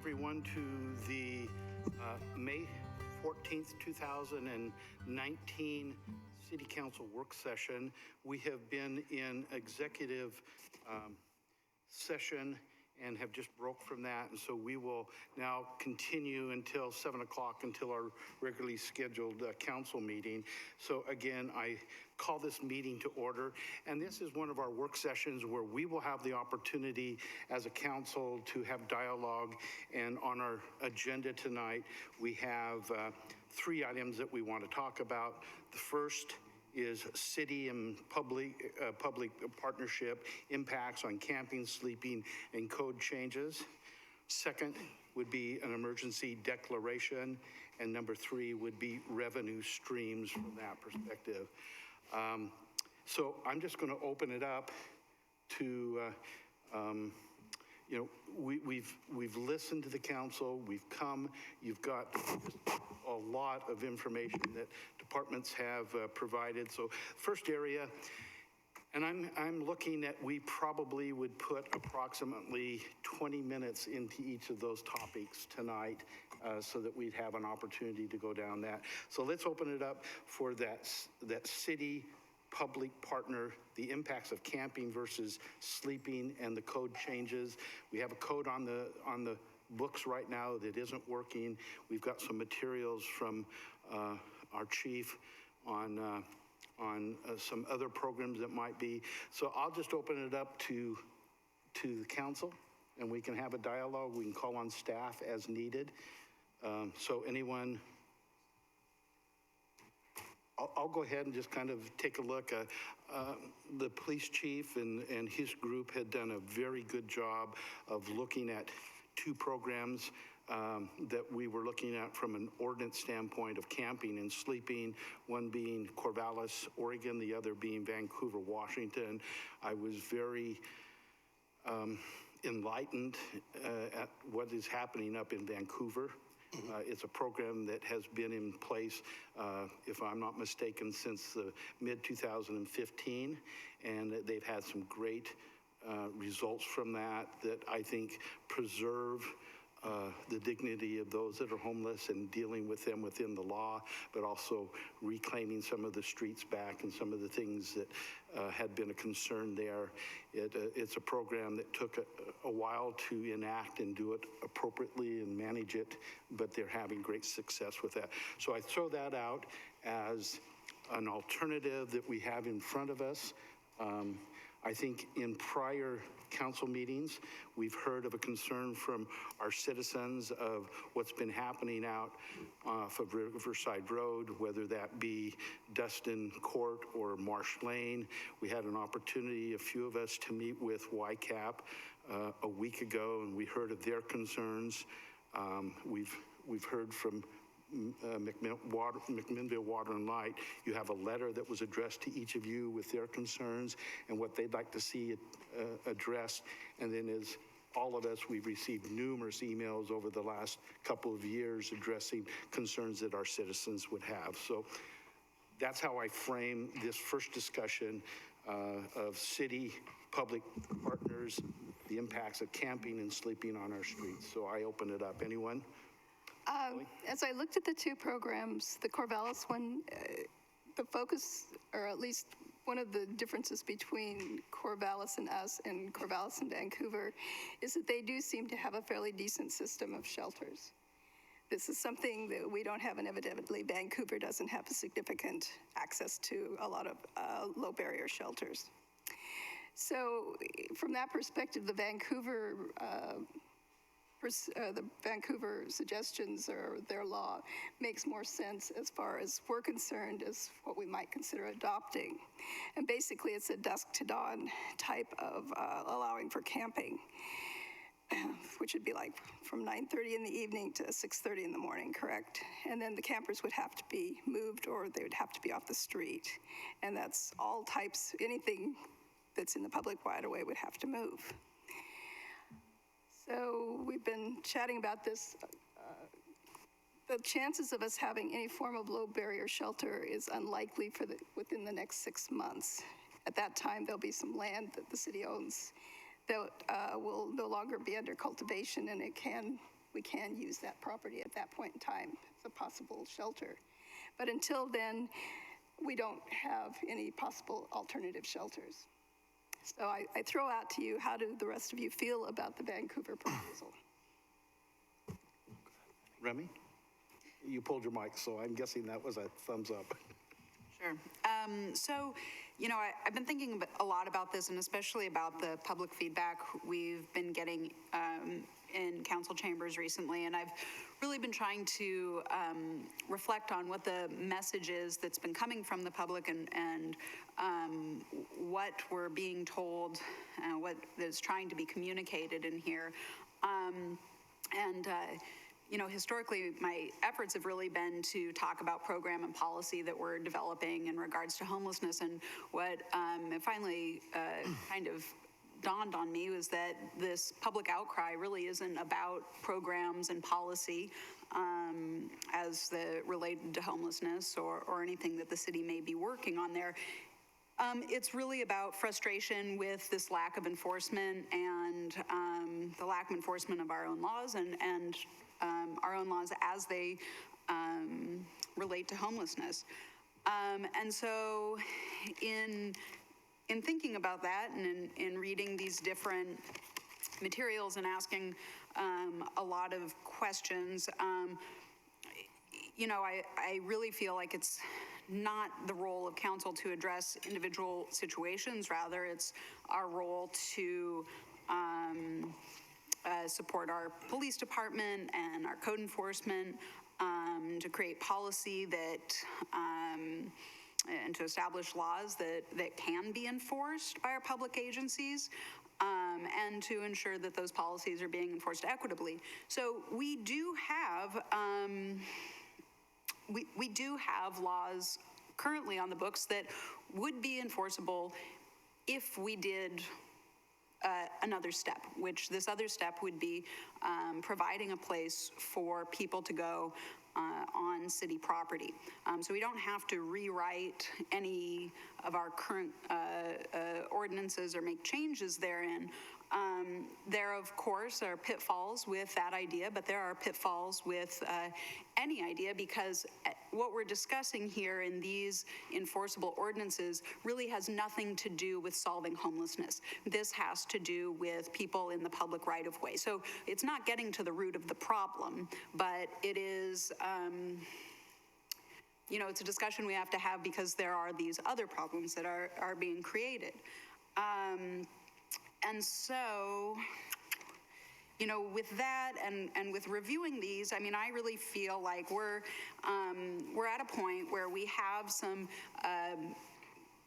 everyone to the May 14th, 2019 City Council work session. We have been in executive session and have just broke from that, and so we will now continue until 7 o'clock until our regularly scheduled council meeting. So again, I call this meeting to order, and this is one of our work sessions where we will have the opportunity as a council to have dialogue. And on our agenda tonight, we have 3 items that we want to talk about. The first is city and public partnership impacts on camping, sleeping, and code changes. Second would be an emergency declaration, and number 3 would be revenue streams from that perspective. So I'm just going to open it up to, we've listened to the council, we've come, you've got a lot of information that departments have provided. So first area, and I'm looking at, we probably would put approximately 20 minutes into each of those topics tonight so that we'd have an opportunity to go down that. So let's open it up for that city public partner, the impacts of camping versus sleeping and the code changes. We have a code on the books right now that isn't working. We've got some materials from our chief on some other programs that might be. So I'll just open it up to the council, and we can have a dialogue. We can call on staff as needed. So anyone, I'll go ahead and just kind of take a look. The police chief and his group had done a very good job of looking at 2 programs that we were looking at from an ordinance standpoint of camping and sleeping, one being Corvallis, Oregon, the other being Vancouver, Washington. I was very enlightened at what is happening up in Vancouver. It's a program that has been in place, if I'm not mistaken, since the mid-2015, and they've had some great results from that I think preserve the dignity of those that are homeless and dealing with them within the law, but also reclaiming some of the streets back and some of the things that had been a concern there. It's a program that took a while to enact and do it appropriately and manage it, but they're having great success with that. So I throw that out as an alternative that we have in front of us. I think in prior council meetings, we've heard of a concern from our citizens of what's been happening out off of Riverside Road, whether that be Dustin Court or Marsh Lane. We had an opportunity, a few of us, to meet with YCAP a week ago, and we heard of their concerns. We've heard from McMinnville Water and Light. You have a letter that was addressed to each of you with their concerns and what they'd like to see addressed. And then as all of us, we've received numerous emails over the last couple of years addressing concerns that our citizens would have. So that's how I frame this first discussion of city public partners, the impacts of camping and sleeping on our streets. So I open it up. Anyone? As I looked at the 2 programs, the Corvallis one, the focus, or at least one of the differences between Corvallis and us and Corvallis and Vancouver, is that they do seem to have a fairly decent system of shelters. This is something that we don't have, and evidently Vancouver doesn't have a significant access to a lot of low barrier shelters. So from that perspective, the Vancouver suggestions or their law makes more sense as far as we're concerned as what we might consider adopting. And basically it's a dusk to dawn type of allowing for camping, which would be like from 9:30 in the evening to 6:30 in the morning, correct? And then the campers would have to be moved or they would have to be off the street. And that's all types, anything that's in the public right of way would have to move. So we've been chatting about this. The chances of us having any form of low barrier shelter is unlikely within the next 6 months. At that time, there'll be some land that the city owns that will no longer be under cultivation, and it can we can use that property at that point in time as a possible shelter. But until then, we don't have any possible alternative shelters. So I throw out to you, how do the rest of you feel about the Vancouver proposal? Remy? You pulled your mic, so I'm guessing that was a thumbs up. Sure. So, I've been thinking a lot about this, and especially about the public feedback we've been getting in council chambers recently, and I've really been trying to reflect on what the message is that's been coming from the public, and what we're being told, what is trying to be communicated in here. Historically, my efforts have really been to talk about program and policy that we're developing in regards to homelessness. And what it finally kind of dawned on me was that this public outcry really isn't about programs and policy as related to homelessness or anything that the city may be working on there. It's really about frustration with this lack of enforcement and the lack of enforcement of our own laws and our own laws as they relate to homelessness. And so in thinking about that and in reading these different materials and asking a lot of questions, I really feel like it's not the role of council to address individual situations. Rather, it's our role to support our police department and our code enforcement, to create policy and to establish laws that can be enforced by our public agencies, and to ensure that those policies are being enforced equitably. So we do have we do have laws currently on the books that would be enforceable if we did another step, which this other step would be providing a place for people to go on city property. So we don't have to rewrite any of our current ordinances or make changes therein. There, of course, are pitfalls with that idea, but there are pitfalls with any idea, because what we're discussing here in these enforceable ordinances really has nothing to do with solving homelessness. This has to do with people in the public right-of-way. So it's not getting to the root of the problem, but it is, it's a discussion we have to have because there are these other problems that are being created. And so, with that and with reviewing these, I really feel like we're at a point where we have some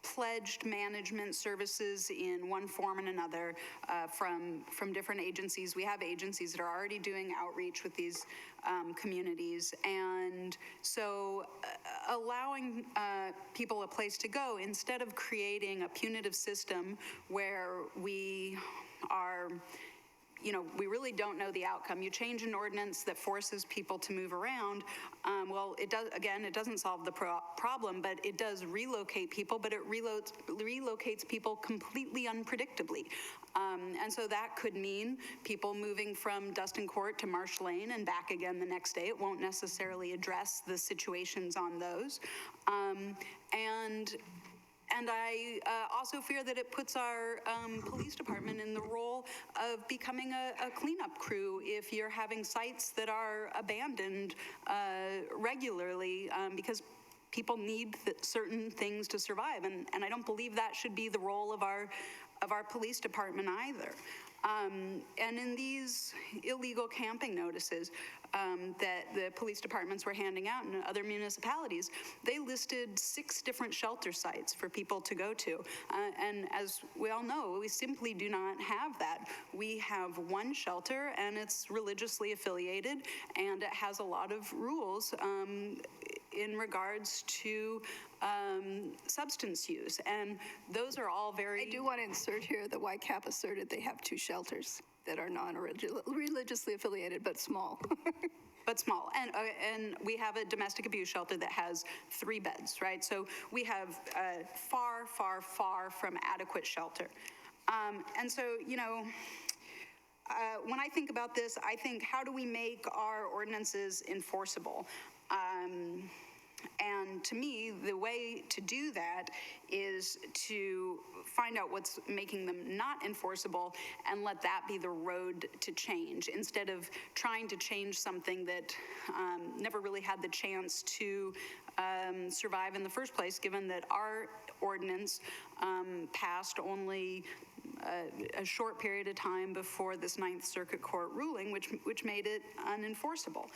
pledged management services in one form and another from different agencies. We have agencies that are already doing outreach with these communities, and so allowing people a place to go instead of creating a punitive system where we are, we really don't know the outcome. You change an ordinance that forces people to move around. Well, it doesn't solve the problem, but it does relocate people, but it relocates people completely unpredictably. And so that could mean people moving from Dustin Court to Marsh Lane and back again the next day. It won't necessarily address the situations on those. And I also fear that it puts our police department in the role of becoming a cleanup crew if you're having sites that are abandoned regularly because people need certain things to survive. And I don't believe that should be the role of our police department either. And in these illegal camping notices that the police departments were handing out in other municipalities, they listed 6 different shelter sites for people to go to. And as we all know, we simply do not have that. We have one shelter, and it's religiously affiliated, and it has a lot of rules in regards to substance use, and those are all very... I do want to insert here that YCAP asserted they have 2 shelters that are non-religiously affiliated, but small. But small, and we have a domestic abuse shelter that has 3 beds, right? So we have far, far, far from adequate shelter. And so, when I think about this, I think, how do we make our ordinances enforceable? And to me, the way to do that is to find out what's making them not enforceable and let that be the road to change, instead of trying to change something that never really had the chance to survive in the first place, given that our ordinance passed only a short period of time before this Ninth Circuit Court ruling, which made it unenforceable.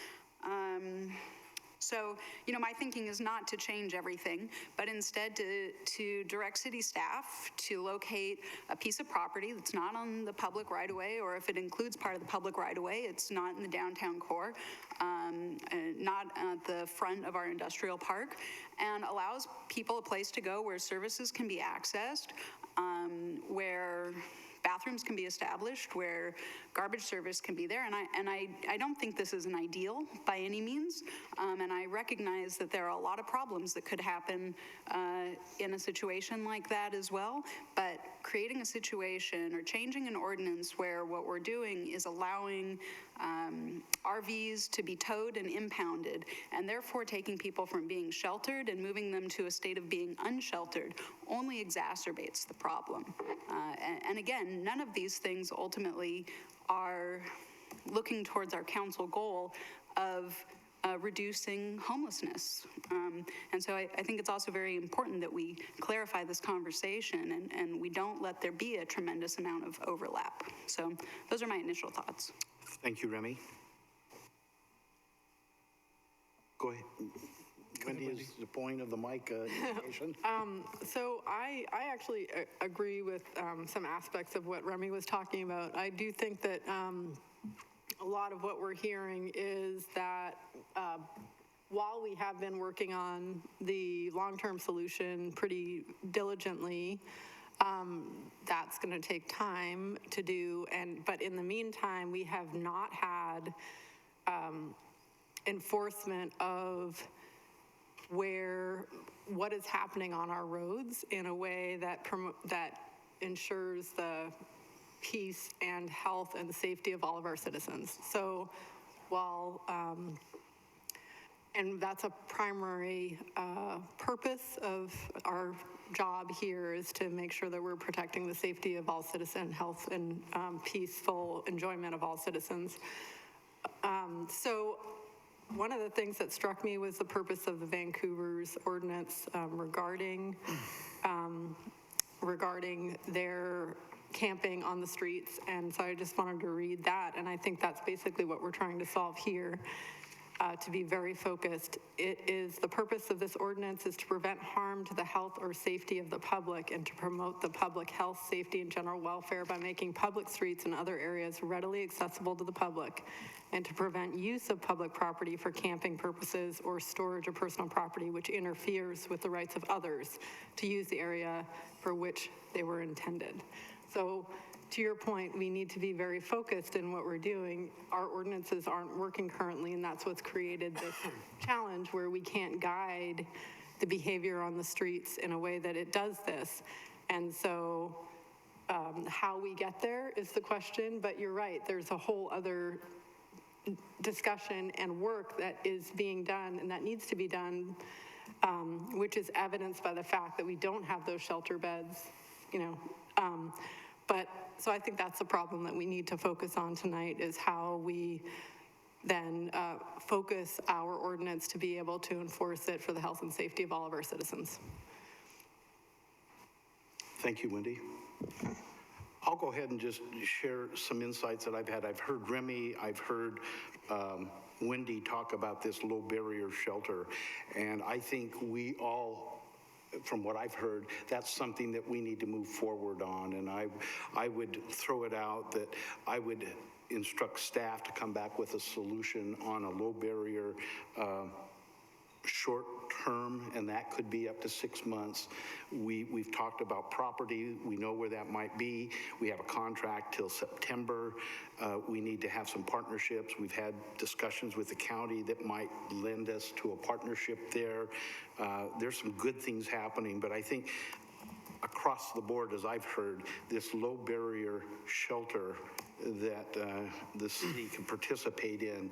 So, my thinking is not to change everything, but instead to direct city staff to locate a piece of property that's not on the public right-of-way, or if it includes part of the public right-of-way, it's not in the downtown core, not at the front of our industrial park, and allows people a place to go where services can be accessed, where bathrooms can be established, where garbage service can be there. And I don't think this is an ideal by any means. And I recognize that there are a lot of problems that could happen in a situation like that as well. But creating a situation or changing an ordinance where what we're doing is allowing RVs to be towed and impounded, and therefore taking people from being sheltered and moving them to a state of being unsheltered, only exacerbates the problem. And again, none of these things ultimately are looking towards our council goal of reducing homelessness. And so I think it's also very important that we clarify this conversation and we don't let there be a tremendous amount of overlap. So those are my initial thoughts. Thank you, Remy. Go ahead. Wendy is the point of the mic indication. So I actually agree with some aspects of what Remy was talking about. I do think that a lot of what we're hearing is that while we have been working on the long-term solution pretty diligently, that's going to take time to do. But in the meantime, we have not had enforcement of what is happening on our roads in a way that ensures the peace and health and safety of all of our citizens. So while, and that's a primary purpose of our job here, is to make sure that we're protecting the safety of all citizens, health and peaceful enjoyment of all citizens. So one of the things that struck me was the purpose of the Vancouver's ordinance regarding their camping on the streets. And so I just wanted to read that. And I think that's basically what we're trying to solve here, to be very focused. It is the purpose of this ordinance is to prevent harm to the health or safety of the public and to promote the public health, safety, and general welfare by making public streets and other areas readily accessible to the public, and to prevent use of public property for camping purposes or storage of personal property which interferes with the rights of others to use the area for which they were intended. So to your point, we need to be very focused in what we're doing. Our ordinances aren't working currently, and that's what's created this challenge where we can't guide the behavior on the streets in a way that it does this. And so how we get there is the question, but you're right, there's a whole other discussion and work that is being done and that needs to be done, which is evidenced by the fact that we don't have those shelter beds, but so I think that's the problem that we need to focus on tonight, is how we then focus our ordinance to be able to enforce it for the health and safety of all of our citizens. Thank you, Wendy. I'll go ahead and just share some insights that I've had. I've heard Remy, I've heard Wendy talk about this low barrier shelter, and I think we all, from what I've heard, that's something that we need to move forward on. And I would throw it out that I would instruct staff to come back with a solution on a low barrier short term, and that could be up to 6 months. We've talked about property. We know where that might be. We have a contract till September. We need to have some partnerships. We've had discussions with the county that might lend us to a partnership there. There's some good things happening, but I think across the board, as I've heard, this low barrier shelter that the city can participate in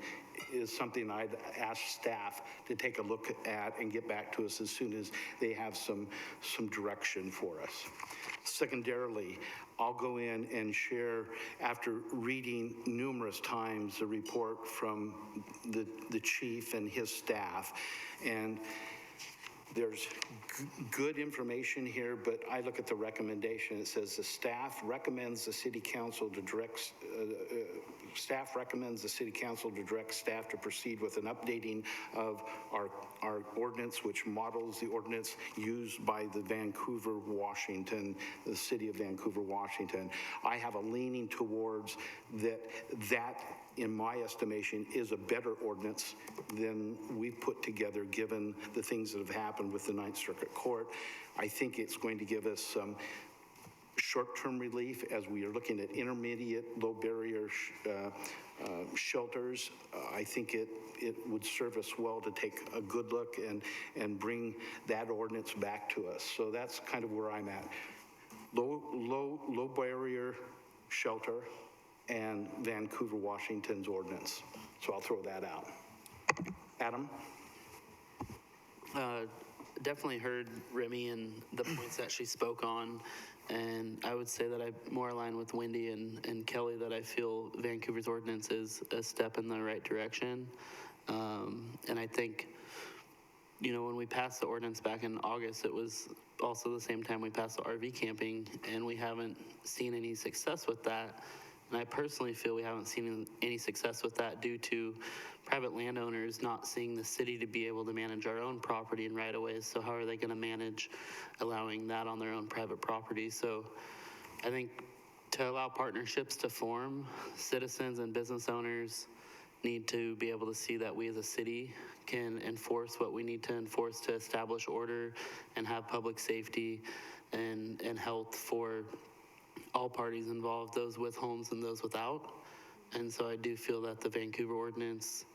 is something I'd ask staff to take a look at and get back to us as soon as they have some direction for us. Secondarily, I'll go in and share, after reading numerous times, the report from the chief and his staff, and there's good information here, but I look at the recommendation. It says the staff recommends the city council to direct staff to proceed with an updating of our ordinance, which models the ordinance used by the Vancouver, Washington, the city of Vancouver, Washington. I have a leaning towards that in my estimation, is a better ordinance than we've put together, given the things that have happened with the Ninth Circuit Court. I think it's going to give us some short-term relief as we are looking at intermediate, low-barrier shelters. I think it would serve us well to take a good look and bring that ordinance back to us. So that's kind of where I'm at. Low-barrier shelter and Vancouver, Washington's ordinance. So I'll throw that out. Adam? Definitely heard Remy and the points that she spoke on, and I would say that I more align with Wendy and Kelly that I feel Vancouver's ordinance is a step in the right direction. And I think, you know, when we passed the ordinance back in August, it was also the same time we passed the RV camping, and we haven't seen any success with that. And I personally feel we haven't seen any success with that due to private landowners not seeing the city to be able to manage our own property and right-of-ways. So how are they going to manage allowing that on their own private property? So I think to allow partnerships to form, citizens and business owners need to be able to see that we as a city can enforce what we need to enforce to establish order and have public safety and health for all parties involved, those with homes and those without. And so I do feel that the Vancouver ordinance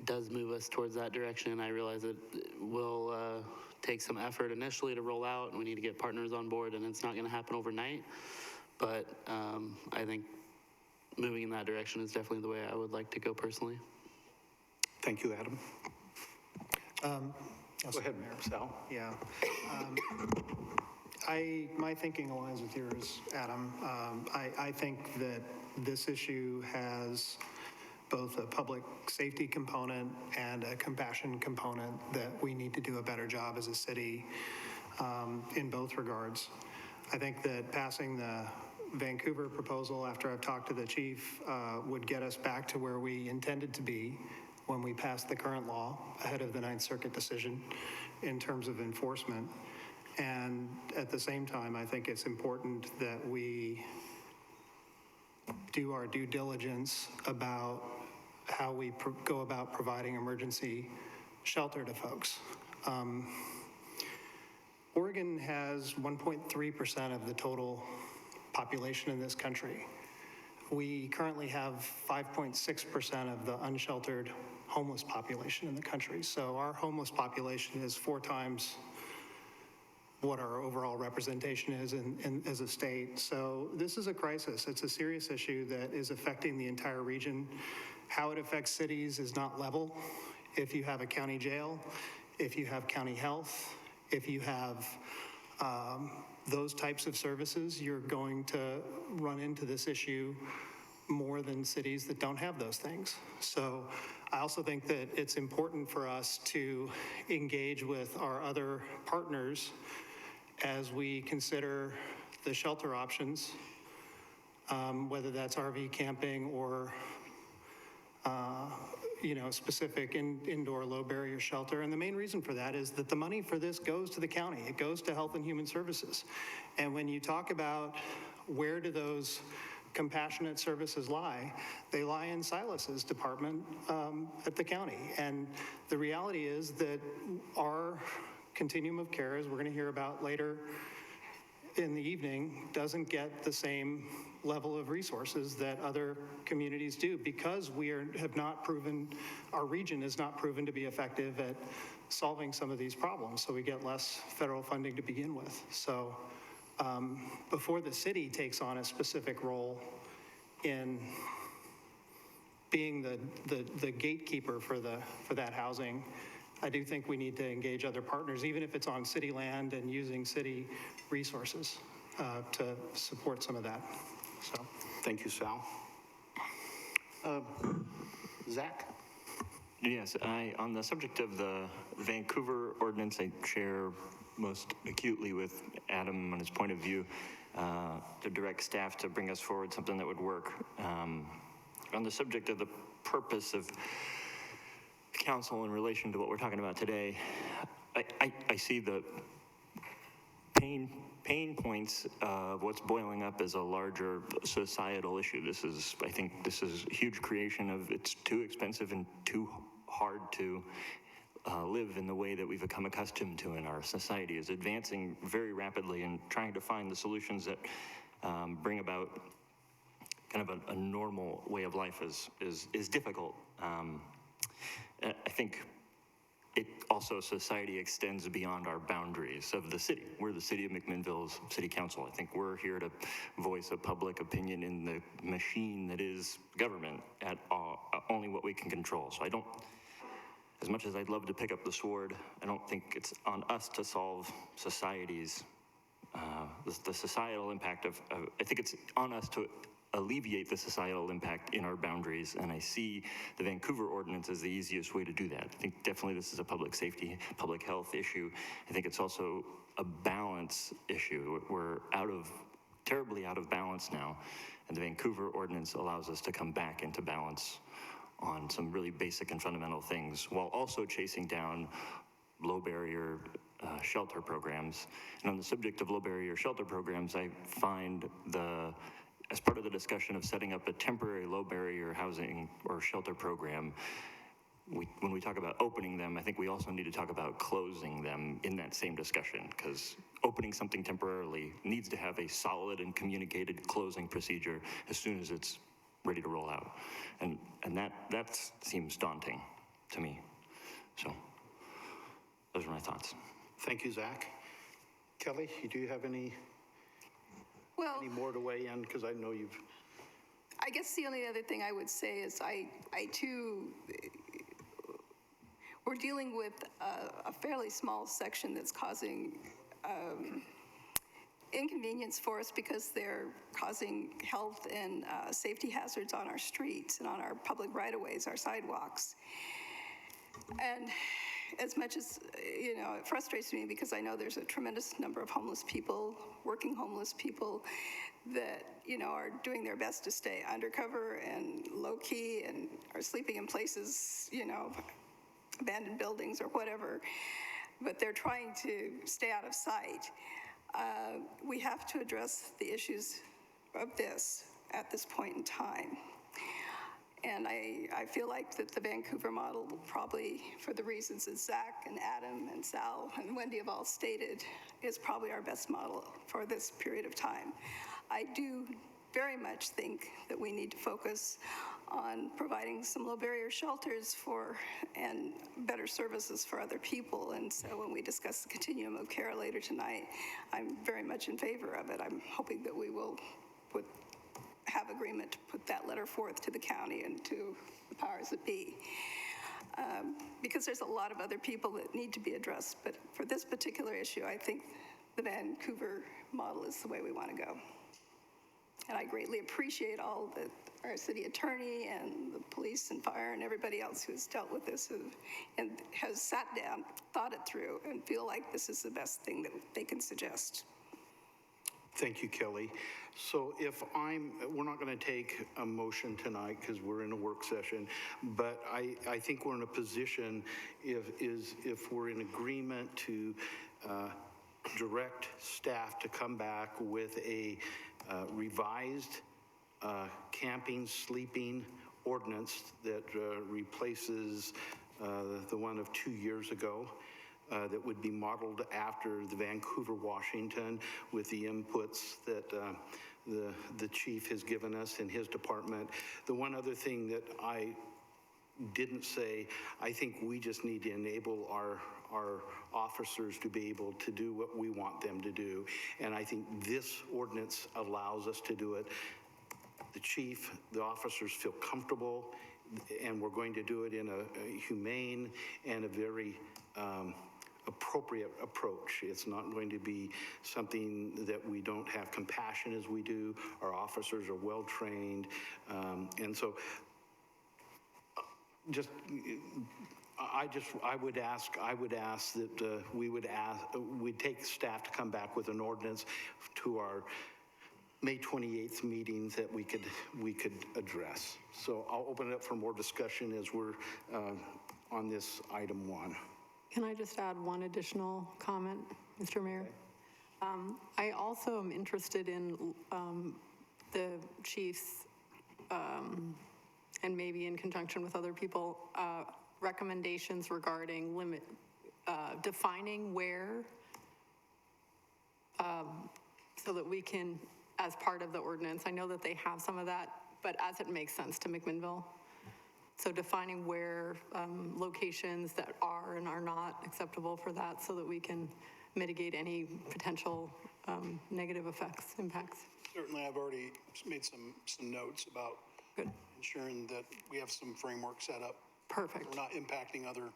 does move us towards that direction. And I realize it will take some effort initially to roll out, and we need to get partners on board, and it's not going to happen overnight. But I think moving in that direction is definitely the way I would like to go personally. Thank you, Adam. Go ahead, Sal. Yeah. My thinking aligns with yours, Adam. I think that this issue has both a public safety component and a compassion component that we need to do a better job as a city in both regards. I think that passing the Vancouver proposal, after I've talked to the chief, would get us back to where we intended to be when we passed the current law ahead of the Ninth Circuit decision in terms of enforcement. And at the same time, I think it's important that we do our due diligence about how we go about providing emergency shelter to folks. Oregon has 1.3% of the total population in this country. We currently have 5.6% of the unsheltered homeless population in the country. So our homeless population is 4 times what our overall representation is as a state. So this is a crisis. It's a serious issue that is affecting the entire region. How it affects cities is not level. If you have a county jail, if you have county health, if you have those types of services, you're going to run into this issue more than cities that don't have those things. So I also think that it's important for us to engage with our other partners as we consider the shelter options, whether that's RV camping or specific indoor low barrier shelter. And the main reason for that is that the money for this goes to the county. It goes to Health and Human Services. And when you talk about where do those compassionate services lie, they lie in Silas's department at the county. And the reality is that our continuum of care, as we're going to hear about later in the evening, doesn't get the same level of resources that other communities do because our region has not proven to be effective at solving some of these problems. So we get less federal funding to begin with. So before the city takes on a specific role in being the gatekeeper for that housing, I do think we need to engage other partners, even if it's on city land and using city resources to support some of that. So, Thank you, Sal. Zach? Yes, on the subject of the Vancouver ordinance, I share most acutely with Adam on his point of view to direct staff to bring us forward something that would work. On the subject of the purpose of council in relation to what we're talking about today, I see the pain points of what's boiling up as a larger societal issue. I think this is a huge creation of, it's too expensive and too hard to live in the way that we've become accustomed to in our society is advancing very rapidly, and trying to find the solutions that bring about kind of a normal way of life is difficult. I think it also, society extends beyond our boundaries of the city. We're the city of McMinnville's city council. I think we're here to voice a public opinion in the machine that is government at only what we can control. So I don't, as much as I'd love to pick up the sword, I don't think it's on us to solve society's, the societal impact of, I think it's on us to alleviate the societal impact in our boundaries, and I see the Vancouver ordinance as the easiest way to do that. I think definitely this is a public safety, public health issue. I think it's also a balance issue. We're terribly out of balance now, and the Vancouver ordinance allows us to come back into balance on some really basic and fundamental things, while also chasing down low barrier shelter programs. And on the subject of low barrier shelter programs, I find as part of the discussion of setting up a temporary low barrier housing or shelter program, when we talk about opening them, I think we also need to talk about closing them in that same discussion, because opening something temporarily needs to have a solid and communicated closing procedure as soon as it's ready to roll out. And that seems daunting to me. So those are my thoughts. Thank you, Zach. Kelly, do you have any more to weigh in? Because I know you've... I guess the only other thing I would say is I too, we're dealing with a fairly small section that's causing inconvenience for us because they're causing health and safety hazards on our streets and on our public right-of-ways, our sidewalks. And as much as, it frustrates me because I know there's a tremendous number of homeless people, working homeless people that, are doing their best to stay undercover and low-key and are sleeping in places, abandoned buildings or whatever, but they're trying to stay out of sight. We have to address the issues of this at this point in time. And I feel like that the Vancouver model will probably, for the reasons that Zach and Adam and Sal and Wendy have all stated, is probably our best model for this period of time. I do very much think that we need to focus on providing some low barrier shelters and better services for other people. And so when we discuss the continuum of care later tonight, I'm very much in favor of it. I'm hoping that we will have agreement to put that letter forth to the county and to the powers that be. Because there's a lot of other people that need to be addressed, but for this particular issue, I think the Vancouver model is the way we want to go. And I greatly appreciate all that our city attorney and the police and fire and everybody else who's dealt with this and has sat down, thought it through, and feel like this is the best thing that they can suggest. Thank you, Kelly. So we're not going to take a motion tonight because we're in a work session, but I think we're in a position if we're in agreement to direct staff to come back with a revised camping, sleeping ordinance that replaces the one of 2 years ago. That would be modeled after the Vancouver, Washington, with the inputs that the chief has given us in his department. The one other thing that I didn't say, I think we just need to enable our officers to be able to do what we want them to do. And I think this ordinance allows us to do it the chief, the officers feel comfortable, and we're going to do it in a humane and a very appropriate approach. It's not going to be something that we don't have compassion as we do. Our officers are well-trained. And so I would ask that we'd take staff to come back with an ordinance to our May 28th meetings that we could address. So I'll open it up for more discussion as we're on this item 1. Can I just add one additional comment, Mr. Mayor? I also am interested in the chief's, and maybe in conjunction with other people, recommendations regarding defining where, so that we can, as part of the ordinance, I know that they have some of that, but as it makes sense to McMinnville. So defining where locations that are and are not acceptable for that, so that we can mitigate any potential negative impacts. Certainly, I've already made some notes about Good. ensuring that we have some framework set up. Perfect. We're not impacting other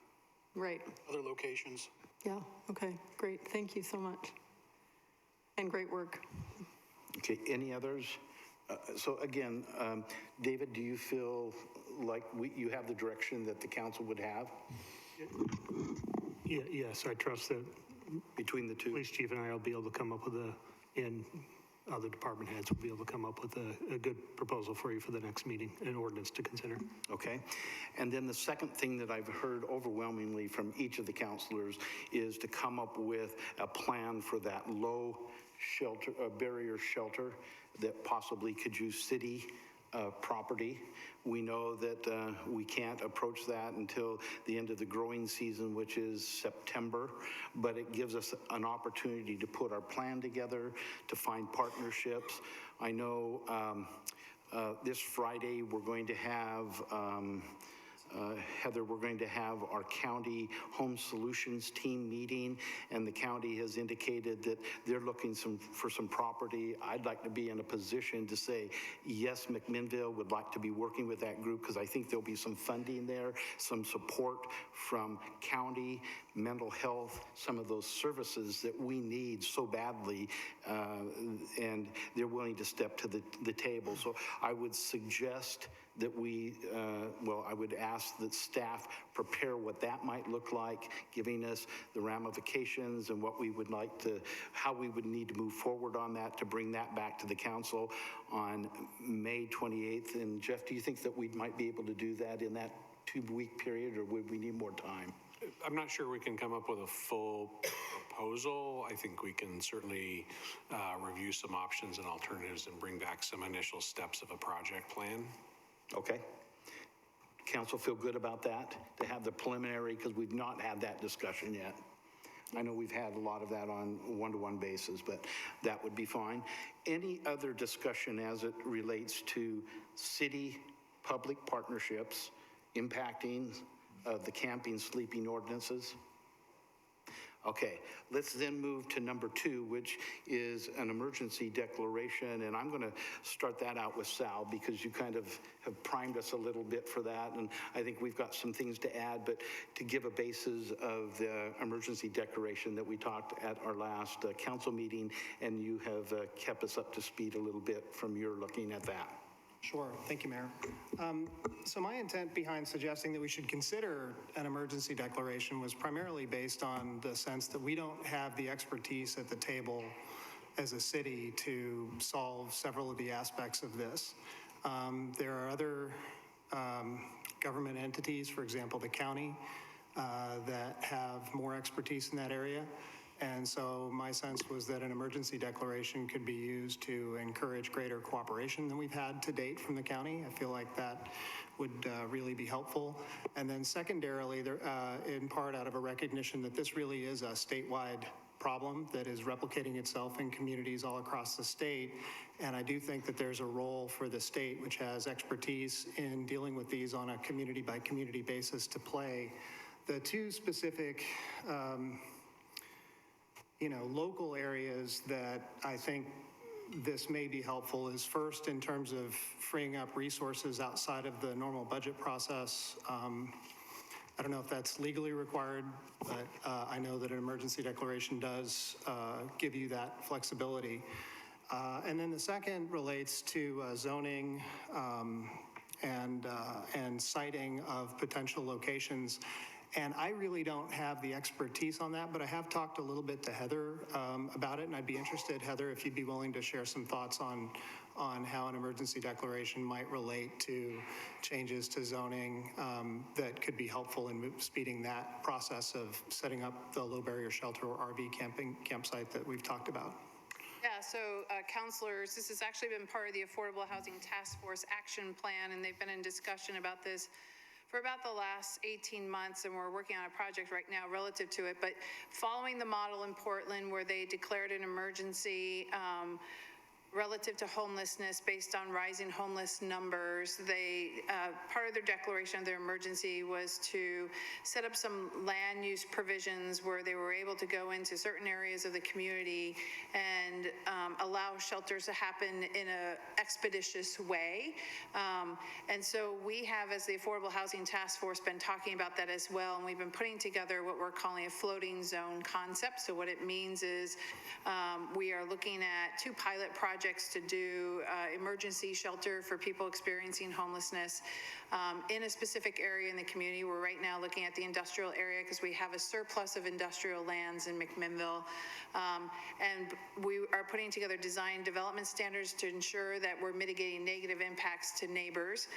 locations. Yeah, okay, great. Thank you so much. And great work. Okay, any others? So again, David, do you feel like you have the direction that the council would have Yes, I trust that between the two? police chief and I will be able to come up with and other department heads will be able to come up with a good proposal for you for the next meeting, an ordinance to consider. Okay. And then the second thing that I've heard overwhelmingly from each of the counselors is to come up with a plan for that low shelter, barrier shelter that possibly could use city property. We know that we can't approach that until the end of the growing season, which is September, but it gives us an opportunity to put our plan together, to find partnerships. I know this Friday we're going to have Heather, we're going to have our county home solutions team meeting, and the county has indicated that they're looking for some property. I'd like to be in a position to say, yes, McMinnville would like to be working with that group, because I think there'll be some funding there, some support from county, mental health, some of those services that we need so badly, and they're willing to step to the table. So I would suggest that I would ask that staff prepare what that might look like, giving us the ramifications and what we would like to, how we would need to move forward on that to bring that back to the council on May 28th. And Jeff, do you think that we might be able to do that in that 2-week period, or would we need more time? I'm not sure we can come up with a full proposal. I think we can certainly review some options and alternatives and bring back some initial steps of a project plan. Okay. Council feel good about that, to have the preliminary, because we've not had that discussion yet. I know we've had a lot of that on a one-to-one basis, but that would be fine. Any other discussion as it relates to city-public partnerships impacting the camping, sleeping ordinances? Okay, let's then move to number 2, which is an emergency declaration, and I'm going to start that out with Sal, because you kind of have primed us a little bit for that, and I think we've got some things to add, but to give a basis of the emergency declaration that we talked at our last council meeting, and you have kept us up to speed a little bit from your looking at that. Sure. Thank you, Mayor. So my intent behind suggesting that we should consider an emergency declaration was primarily based on the sense that we don't have the expertise at the table as a city to solve several of the aspects of this. There are other government entities, for example, the county, that have more expertise in that area. And so my sense was that an emergency declaration could be used to encourage greater cooperation than we've had to date from the county. I feel like that would really be helpful. And then secondarily, in part out of a recognition that this really is a statewide problem that is replicating itself in communities all across the state. And I do think that there's a role for the state, which has expertise in dealing with these on a community by community basis, to play. The two specific local areas that I think this may be helpful is first in terms of freeing up resources outside of the normal budget process. I don't know if that's legally required, but I know that an emergency declaration does give you that flexibility. And then the second relates to zoning and siting of potential locations. And I really don't have the expertise on that, but I have talked a little bit to Heather about it, and I'd be interested, Heather, if you'd be willing to share some thoughts on how an emergency declaration might relate to changes to zoning that could be helpful in speeding that process of setting up the low barrier shelter or RV campsite that we've talked about. Yeah, so counselors, this has actually been part of the Affordable Housing Task Force Action Plan, and they've been in discussion about this for about the last 18 months, and we're working on a project right now relative to it. But following the model in Portland where they declared an emergency relative to homelessness based on rising homeless numbers, they, part of their declaration of their emergency was to set up some land use provisions where they were able to go into certain areas of the community and allow shelters to happen in an expeditious way. And so we have, as the Affordable Housing Task Force, been talking about that as well, and we've been putting together what we're calling a floating zone concept. So what it means is we are looking at 2 pilot projects to do emergency shelter for people experiencing homelessness in a specific area in the community. We're right now looking at the industrial area because we have a surplus of industrial lands in McMinnville. And we are putting together design development standards to ensure that we're mitigating negative impacts to neighbors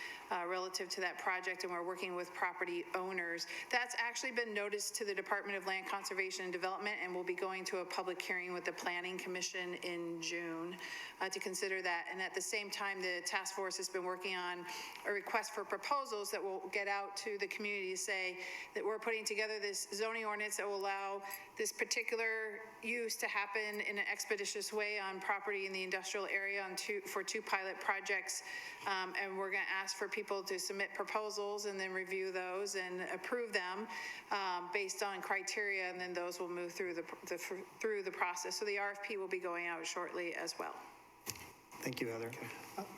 relative to that project, and we're working with property owners. That's actually been noticed to the Department of Land Conservation and Development, and we'll be going to a public hearing with the Planning Commission in June to consider that. And at the same time, the task force has been working on a request for proposals that will get out to the community to say that we're putting together this zoning ordinance that will allow this particular use to happen in an expeditious way on property in the industrial area for 2 pilot projects. And we're going to ask for people to submit proposals and then review those and approve them based on criteria, and then those will move through the process. So the RFP will be going out shortly as well. Thank you, Heather.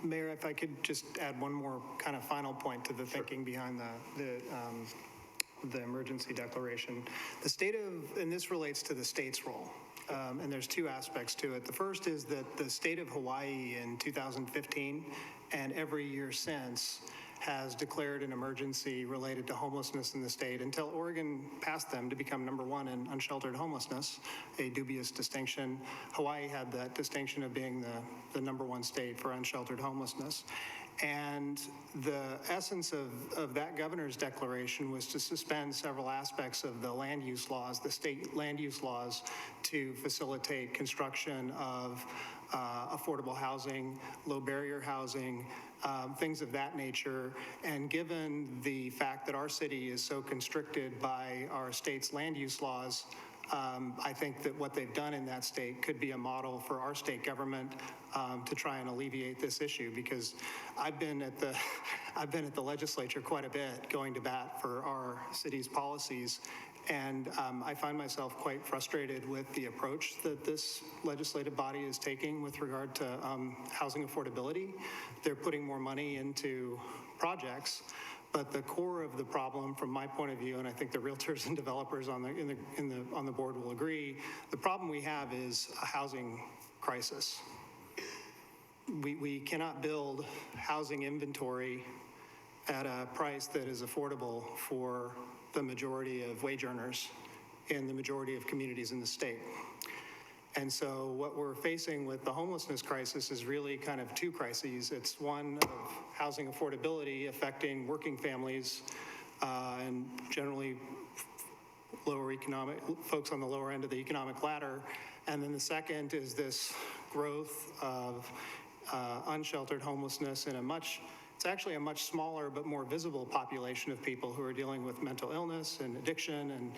Mayor, if I could just add one more kind of final point to the thinking behind the emergency declaration. The state of, and this relates to the state's role, and there's 2 aspects to it. The first is that the state of Hawaii in 2015 and every year since has declared an emergency related to homelessness in the state until Oregon passed them to become #1 in unsheltered homelessness, a dubious distinction. Hawaii had that distinction of being the #1 state for unsheltered homelessness. And the essence of that governor's declaration was to suspend several aspects of the land use laws, the state land use laws, to facilitate construction of affordable housing, low barrier housing, things of that nature. And given the fact that our city is so constricted by our state's land use laws, I think that what they've done in that state could be a model for our state government to try and alleviate this issue, because I've been at the legislature quite a bit going to bat for our city's policies. And I find myself quite frustrated with the approach that this legislative body is taking with regard to housing affordability. They're putting more money into projects, but the core of the problem, from my point of view, and I think the realtors and developers on the board will agree, the problem we have is a housing crisis. We cannot build housing inventory at a price that is affordable for the majority of wage earners in the majority of communities in the state. And so what we're facing with the homelessness crisis is really kind of 2 crises. It's one of housing affordability affecting working families and generally folks on the lower end of the economic ladder. And then the second is this growth of unsheltered homelessness in it's actually a much smaller but more visible population of people who are dealing with mental illness and addiction and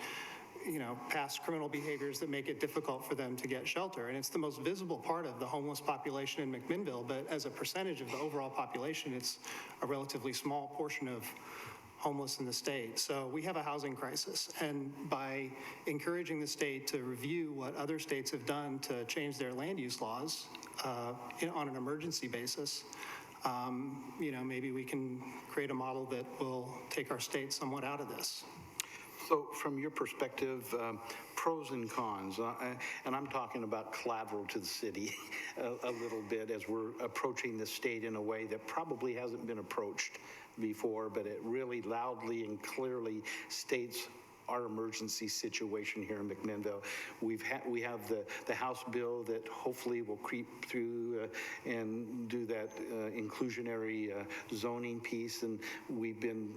past criminal behaviors that make it difficult for them to get shelter. And it's the most visible part of the homeless population in McMinnville, but as a percentage of the overall population, it's a relatively small portion of homeless in the state. So we have a housing crisis. And by encouraging the state to review what other states have done to change their land use laws on an emergency basis, maybe we can create a model that will take our state somewhat out of this. So from your perspective, pros and cons, and I'm talking about collateral to the city a little bit as we're approaching the state in a way that probably hasn't been approached before, but it really loudly and clearly states our emergency situation here in McMinnville. We have the House bill that hopefully will creep through and do that inclusionary zoning piece, and we've been,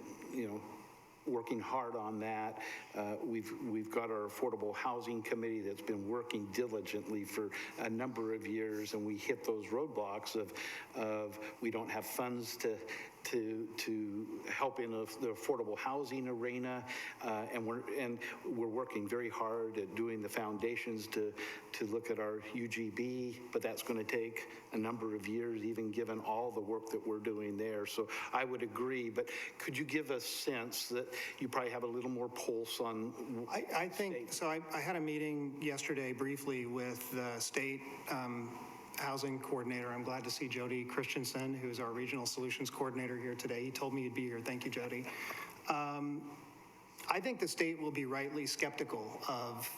working hard on that. We've got our Affordable Housing Committee that's been working diligently for a number of years, and we hit those roadblocks of we don't have funds to help in the affordable housing arena, and we're working very hard at doing the foundations to look at our UGB, but that's going to take a number of years, even given all the work that we're doing there. So I would agree, but could you give a sense that you probably have a little more pulse on? I think so. I had a meeting yesterday briefly with the state housing coordinator. I'm glad to see Jody Christensen, who's our regional solutions coordinator, here today. He told me you'd be here. Thank you, Jody. I think the state will be rightly skeptical of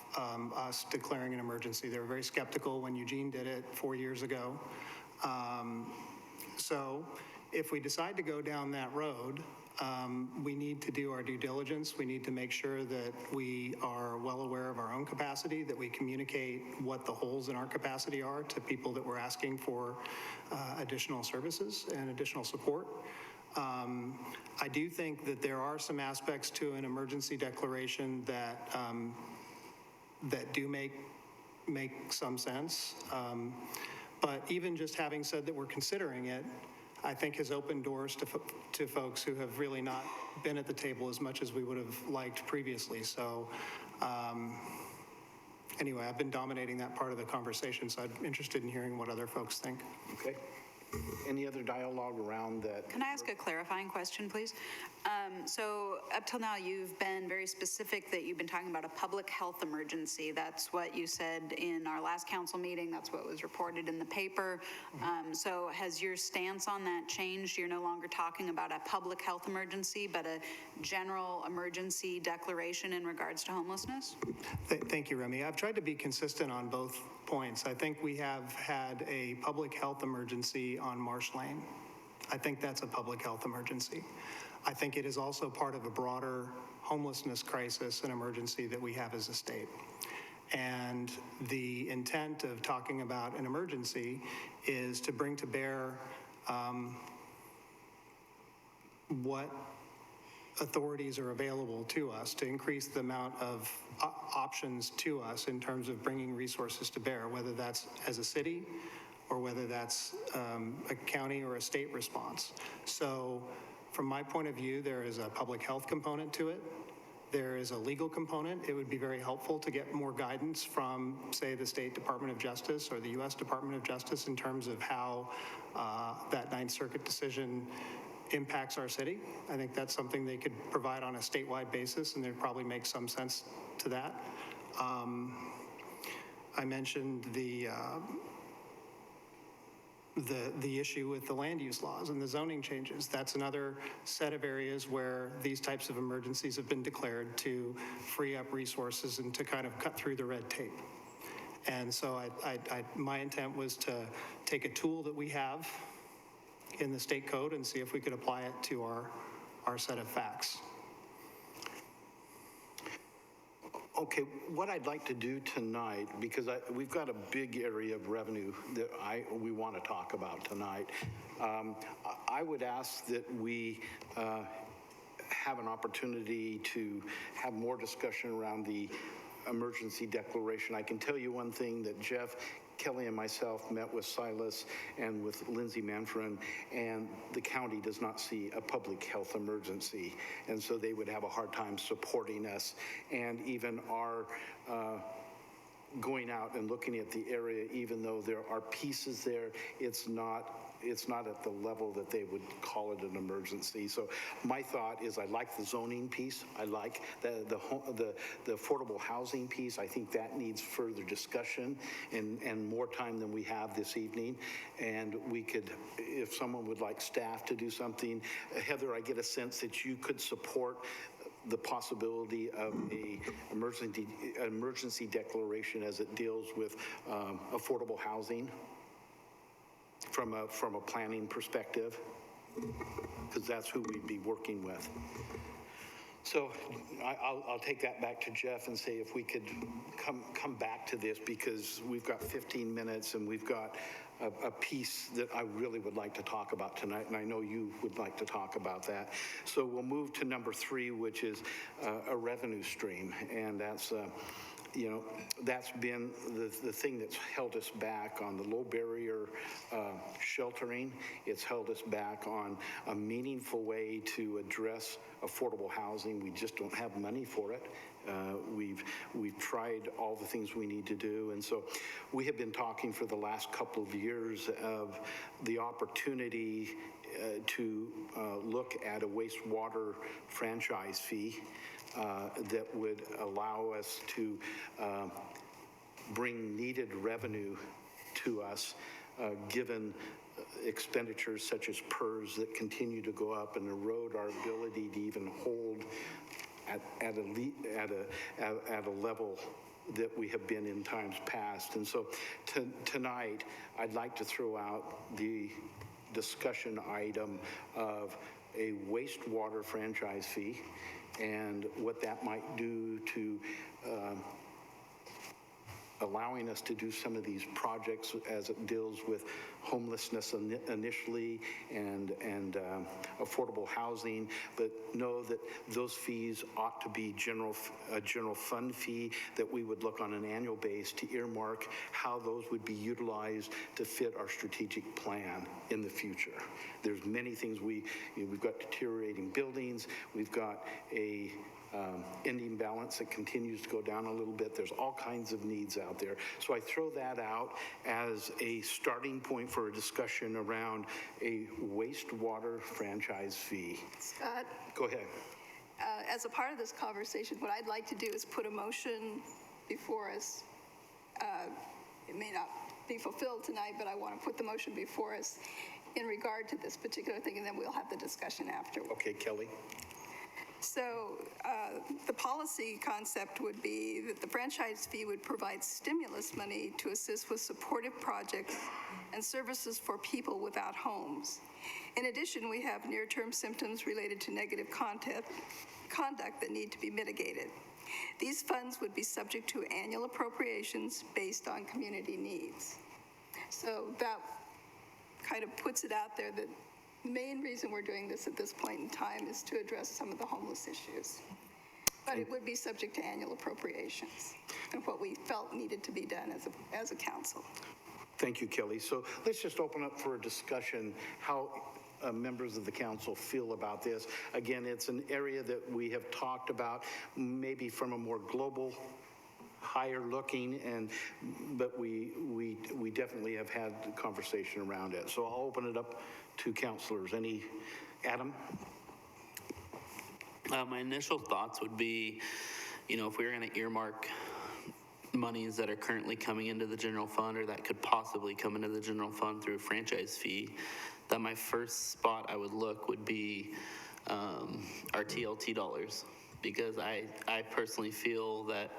us declaring an emergency. They were very skeptical when Eugene did it 4 years ago. So if we decide to go down that road, we need to do our due diligence. We need to make sure that we are well aware of our own capacity, that we communicate what the holes in our capacity are to people that we're asking for additional services and additional support. I do think that there are some aspects to an emergency declaration that that do make some sense. But even just having said that we're considering it, I think has opened doors to folks who have really not been at the table as much as we would have liked previously. So anyway, I've been dominating that part of the conversation, so I'm interested in hearing what other folks think. Okay. Any other dialogue around that? Can I ask a clarifying question, please? So up till now, you've been very specific that you've been talking about a public health emergency. That's what you said in our last council meeting. That's what was reported in the paper. So has your stance on that changed? You're no longer talking about a public health emergency, but a general emergency declaration in regards to homelessness? Thank you, Remy. I've tried to be consistent on both points. I think we have had a public health emergency on Marsh Lane. I think that's a public health emergency. I think it is also part of a broader homelessness crisis and emergency that we have as a state. And the intent of talking about an emergency is to bring to bear what authorities are available to us, to increase the amount of options to us in terms of bringing resources to bear, whether that's as a city or whether that's a county or a state response. So from my point of view, there is a public health component to it. There is a legal component. It would be very helpful to get more guidance from, say, the State Department of Justice or the U.S. Department of Justice in terms of how that Ninth Circuit decision impacts our city. I think that's something they could provide on a statewide basis, and there'd probably make some sense to that. I mentioned the issue with the land use laws and the zoning changes. That's another set of areas where these types of emergencies have been declared to free up resources and to kind of cut through the red tape. And so my intent was to take a tool that we have in the state code and see if we could apply it to our set of facts. Okay, what I'd like to do tonight, because we've got a big area of revenue that we want to talk about tonight. I would ask that we have an opportunity to have more discussion around the emergency declaration. I can tell you one thing, that Jeff, Kelly, and myself met with Silas and with Lindsay Manfred, and the county does not see a public health emergency, and so they would have a hard time supporting us. And even our going out and looking at the area, even though there are pieces there, it's not at the level that they would call it an emergency. So my thought is I like the zoning piece. I like the affordable housing piece. I think that needs further discussion and more time than we have this evening. And we could, if someone would like staff to do something, Heather, I get a sense that you could support the possibility of a emergency declaration as it deals with affordable housing from a planning perspective, because that's who we'd be working with. So I'll take that back to Jeff and say if we could come back to this, because we've got 15 minutes and we've got a piece that I really would like to talk about tonight, and I know you would like to talk about that. So we'll move to number 3, which is a revenue stream, and that's that's been the thing that's held us back on the low barrier sheltering. It's held us back on a meaningful way to address affordable housing. We just don't have money for it. We've tried all the things we need to do, and so we have been talking for the last couple of years of the opportunity to look at a wastewater franchise fee that would allow us to bring needed revenue to us, given expenditures such as PERS that continue to go up and erode our ability to even hold at a level that we have been in times past. And so tonight, I'd like to throw out the discussion item of a wastewater franchise fee and what that might do to allowing us to do some of these projects as it deals with homelessness initially and affordable housing, but know that those fees ought to be a general fund fee that we would look on an annual basis to earmark how those would be utilized to fit our strategic plan in the future. There's many things we've got deteriorating buildings, we've got a ending balance that continues to go down a little bit. There's all kinds of needs out there. So I throw that out as a starting point for a discussion around a wastewater franchise fee. Scott? Go ahead. As a part of this conversation, what I'd like to do is put a motion before us. It may not be fulfilled tonight, but I want to put the motion before us in regard to this particular thing, and then we'll have the discussion afterward. Okay, Kelly. So the policy concept would be that the franchise fee would provide stimulus money to assist with supportive projects and services for people without homes. In addition, we have near-term symptoms related to negative conduct that need to be mitigated. These funds would be subject to annual appropriations based on community needs. So that kind of puts it out there that the main reason we're doing this at this point in time is to address some of the homeless issues. But it would be subject to annual appropriations and what we felt needed to be done as a council. Thank you, Kelly. So let's just open up for a discussion how members of the council feel about this. Again, it's an area that we have talked about maybe from a more global, higher looking, but we definitely have had a conversation around it. So I'll open it up to councilors. Adam? My initial thoughts would be, if we were going to earmark monies that are currently coming into the general fund or that could possibly come into the general fund through a franchise fee, that my first spot I would look would be our TLT dollars, because I personally feel that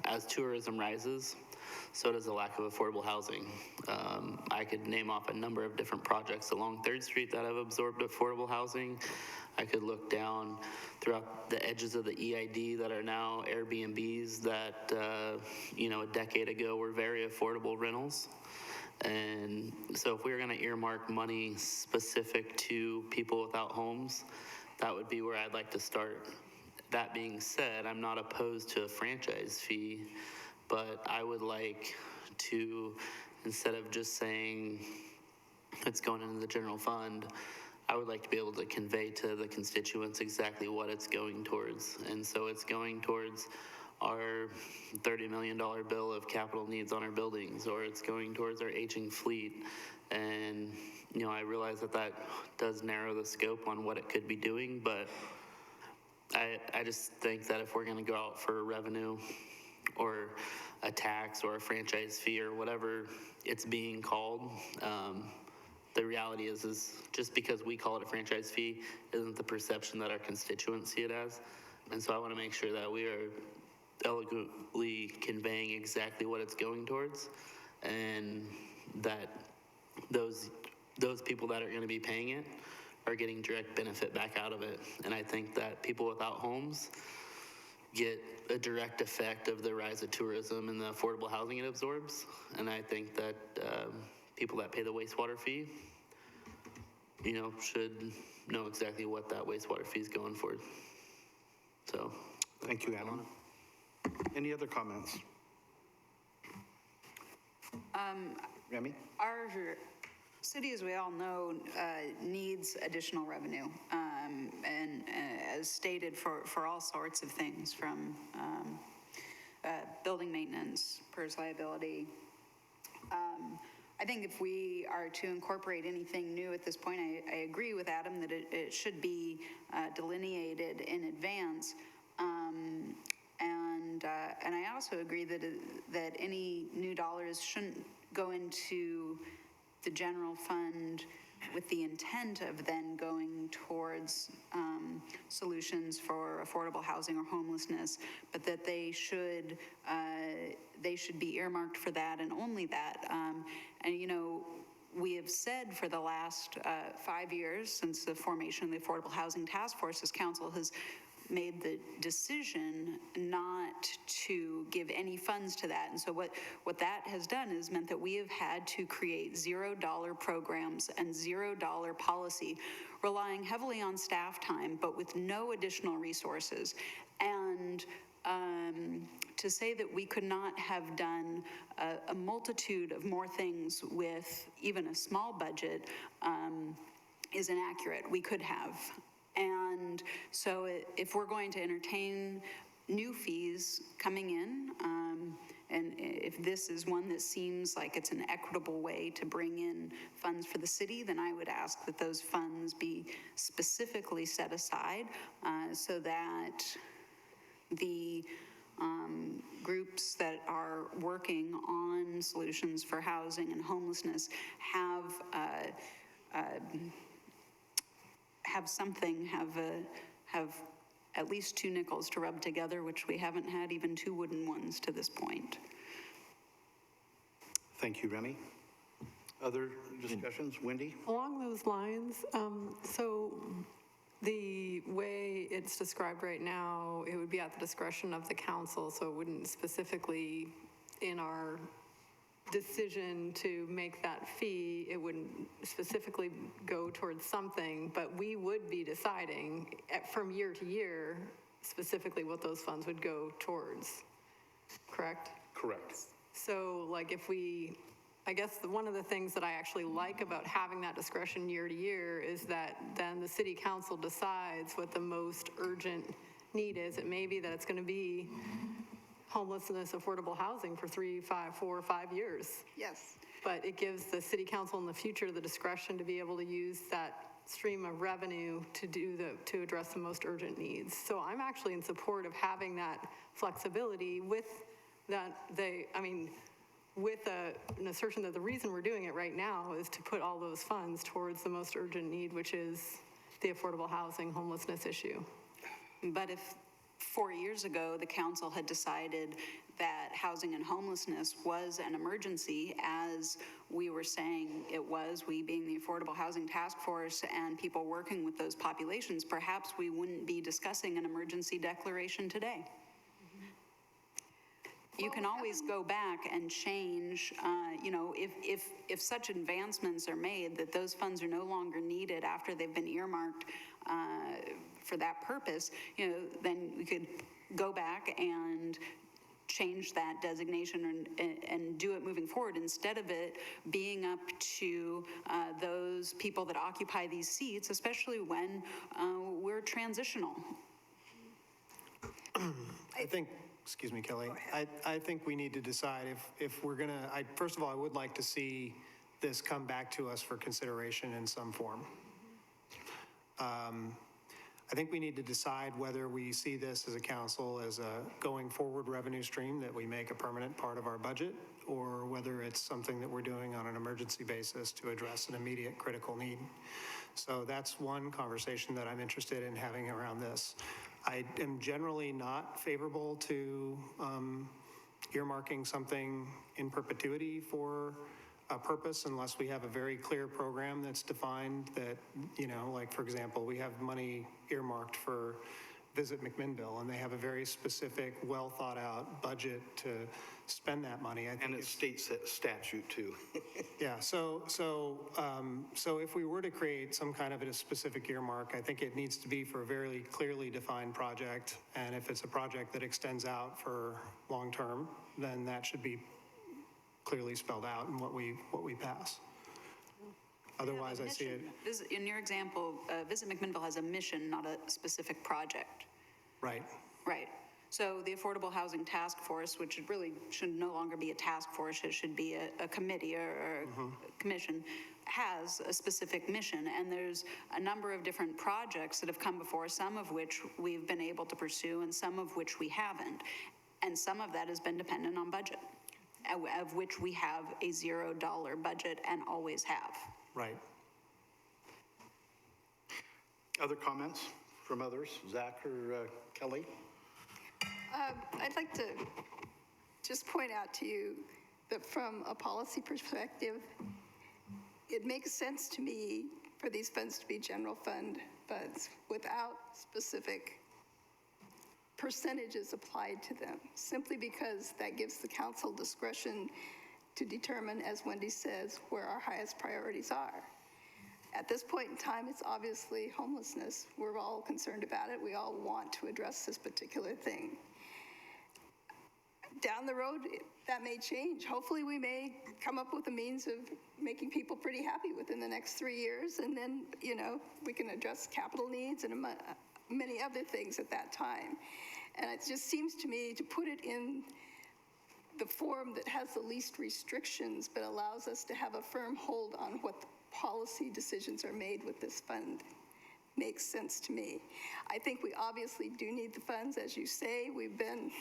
as tourism rises, so does the lack of affordable housing. I could name off a number of different projects along 3rd Street that have absorbed affordable housing. I could look down throughout the edges of the EID that are now Airbnbs that, a decade ago were very affordable rentals. And so if we were going to earmark money specific to people without homes, that would be where I'd like to start. That being said, I'm not opposed to a franchise fee, but I would like to, instead of just saying it's going into the general fund, I would like to be able to convey to the constituents exactly what it's going towards. And so it's going towards our $30 million bill of capital needs on our buildings, or it's going towards our aging fleet. And I realize that that does narrow the scope on what it could be doing, but I just think that if we're going to go out for a revenue or a tax or a franchise fee or whatever it's being called, the reality is just because we call it a franchise fee isn't the perception that our constituents see it as. And so I want to make sure that we are eloquently conveying exactly what it's going towards, and that those people that are going to be paying it are getting direct benefit back out of it. And I think that people without homes get a direct effect of the rise of tourism and the affordable housing it absorbs. And I think that people that pay the wastewater fee, should know exactly what that wastewater fee is going for. So. Thank you, Adam. Any other comments? Remy? Our city, as we all know, needs additional revenue, and as stated, for all sorts of things, from building maintenance, PERS liability. I think if we are to incorporate anything new at this point, I agree with Adam that it should be delineated in advance. And I also agree that any new dollars shouldn't go into the general fund with the intent of then going towards solutions for affordable housing or homelessness, but that they should be earmarked for that and only that. And we have said for the last 5 years since the formation of the Affordable Housing Task Force, this council has made the decision not to give any funds to that. And so what that has done is meant that we have had to create $0 programs and $0 policy, relying heavily on staff time, but with no additional resources. And to say that we could not have done a multitude of more things with even a small budget is inaccurate. We could have. And so if we're going to entertain new fees coming in, and if this is one that seems like it's an equitable way to bring in funds for the city, then I would ask that those funds be specifically set aside so that the groups that are working on solutions for housing and homelessness have at least 2 nickels to rub together, which we haven't had even 2 wooden ones to this point. Thank you, Remy. Other discussions? Wendy? Along those lines, so the way it's described right now, it would be at the discretion of the council, so it wouldn't specifically in our decision to make that fee, it wouldn't specifically go towards something, but we would be deciding from year to year specifically what those funds would go towards, correct? Correct. So like I guess one of the things that I actually like about having that discretion year to year is that then the city council decides what the most urgent need is. It may be that it's going to be homelessness, affordable housing for 3, 5, 4, 5 years. Yes. But it gives the city council in the future the discretion to be able to use that stream of revenue to address the most urgent needs. So I'm actually in support of having that flexibility with that with an assertion that the reason we're doing it right now is to put all those funds towards the most urgent need, which is the affordable housing homelessness issue. But if 4 years ago, the council had decided that housing and homelessness was an emergency, as we were saying it was, we being the Affordable Housing Task Force and people working with those populations, perhaps we wouldn't be discussing an emergency declaration today. You can always go back and change, if such advancements are made that those funds are no longer needed after they've been earmarked for that purpose, then we could go back and change that designation and do it moving forward, instead of it being up to those people that occupy these seats, especially when we're transitional. I think, excuse me, Kelly, I think we need to decide if we're gonna, first of all, I would like to see this come back to us for consideration in some form. I think we need to decide whether we see this as a council as a going forward revenue stream that we make a permanent part of our budget, or whether it's something that we're doing on an emergency basis to address an immediate critical need. So that's one conversation that I'm interested in having around this. I am generally not favorable to earmarking something in perpetuity for a purpose unless we have a very clear program that's defined that, you know, like, for example, we have money earmarked for Visit McMinnville, and they have a very specific, well-thought-out budget to spend that money. I think And it's state statute too. yeah, so if we were to create some kind of a specific earmark, I think it needs to be for a very clearly defined project. And if it's a project that extends out for long-term, then that should be clearly spelled out in what we pass. Otherwise, I see it. In your example, Visit McMinnville has a mission, not a specific project. Right. Right. So the Affordable Housing Task Force, which really should no longer be a task force, it should be a committee or a commission, has a specific mission. And there's a number of different projects that have come before, some of which we've been able to pursue and some of which we haven't. And some of that has been dependent on budget, of which we have a $0 budget and always have. Right. Other comments from others? Zach or Kelly? I'd like to just point out to you that from a policy perspective, it makes sense to me for these funds to be general fund funds without specific percentages applied to them, simply because that gives the council discretion to determine, as Wendy says, where our highest priorities are. At this point in time, it's obviously homelessness. We're all concerned about it. We all want to address this particular thing. Down the road, that may change. Hopefully, we may come up with a means of making people pretty happy within the next 3 years, and then, you know, we can address capital needs and many other things at that time. And it just seems to me to put it in the form that has the least restrictions, but allows us to have a firm hold on what policy decisions are made with this fund makes sense to me. I think we obviously do need the funds. As you say, we've been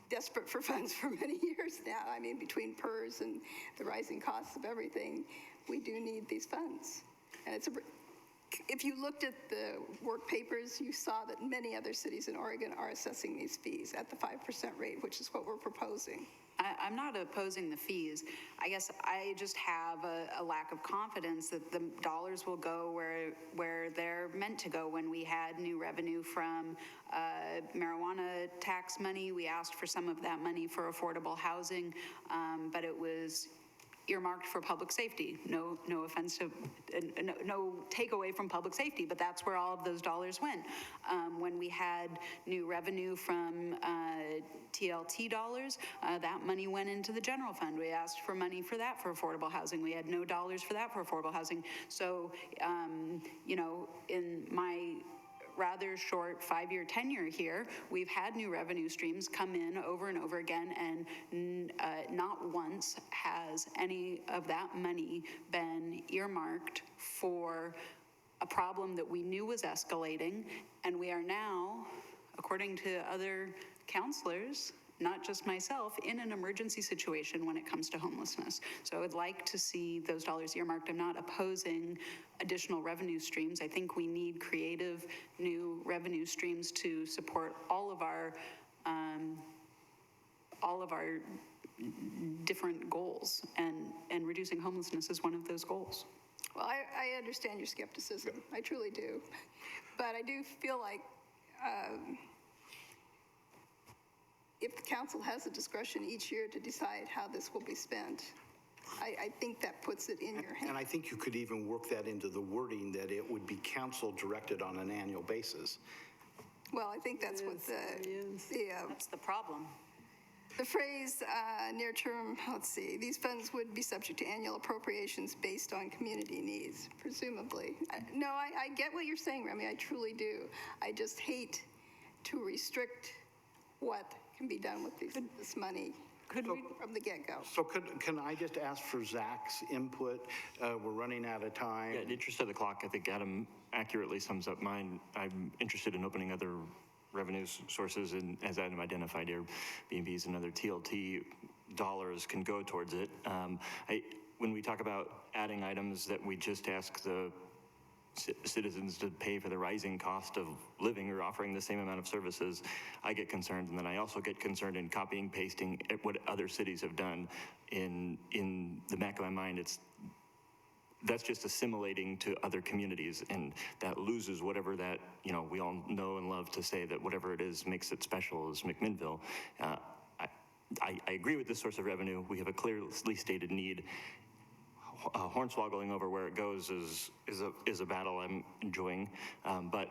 desperate for funds for many years now. I mean, between PERS and the rising costs of everything, we do need these funds. And if you looked at the work papers, you saw that many other cities in Oregon are assessing these fees at the 5% rate, which is what we're proposing. I'm not opposing the fees. I guess I just have a lack of confidence that the dollars will go where they're meant to go. When we had new revenue from marijuana tax money, we asked for some of that money for affordable housing, but it was earmarked for public safety. No offense to, no takeaway from public safety, but that's where all of those dollars went. When we had new revenue from TLT dollars, that money went into the general fund. We asked for money for that for affordable housing. We had no dollars for that for affordable housing. So, you know, in my rather short 5-year tenure here, we've had new revenue streams come in over and over again, and not once has any of that money been earmarked for a problem that we knew was escalating. And we are now, according to other counselors, not just myself, in an emergency situation when it comes to homelessness. So I would like to see those dollars earmarked. I'm not opposing additional revenue streams. I think we need creative new revenue streams to support all of our different goals, and reducing homelessness is one of those goals. Well, I understand your skepticism. I truly do. But I do feel like if the council has the discretion each year to decide how this will be spent, I think that puts it in your hands. And I think you could even work that into the wording that it would be council directed on an annual basis. Well, I think that's what That's the problem. the phrase near term, let's see, these funds would be subject to annual appropriations based on community needs, presumably. No, I get what you're saying, Remy, I truly do. I just hate to restrict what can be done with this money. Could we? from the get-go. So can I just ask for Zach's input? We're running out of time. Yeah, in the interest of the clock, I think Adam accurately sums up mine. I'm interested in opening other revenue sources, and as Adam identified, Airbnbs and other TLT dollars can go towards it. When we talk about adding items that we just ask the citizens to pay for the rising cost of living or offering the same amount of services, I get concerned. And then I also get concerned in copying, pasting what other cities have done. In the back of my mind, that's just assimilating to other communities, and that loses whatever that, we all know and love to say that whatever it is makes it special is McMinnville. I agree with this source of revenue. We have a clearly stated need. Hornswoggling over where it goes is a battle I'm enjoying, but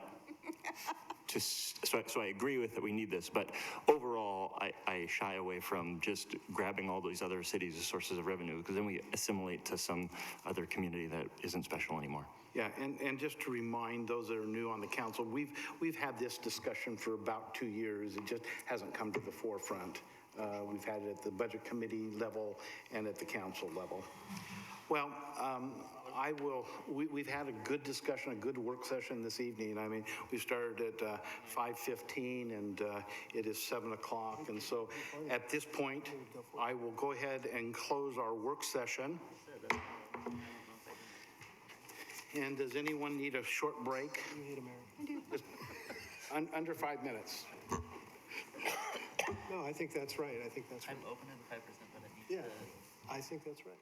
so I agree with that we need this, but overall I shy away from just grabbing all these other cities as sources of revenue, because then we assimilate to some other community that isn't special anymore. Yeah, and just to remind those that are new on the council, we've had this discussion for about 2 years. It just hasn't come to the forefront. We've had it at the budget committee level and at the council level. Well, we've had a good discussion, a good work session this evening. I mean, we started at 5:15 and it is 7 o'clock. And so at this point, I will go ahead and close our work session. And does anyone need a short break? Just under 5 minutes. No, I think that's right. I think that's right. I'm open to the 5%, but I need Yeah, I think that's right.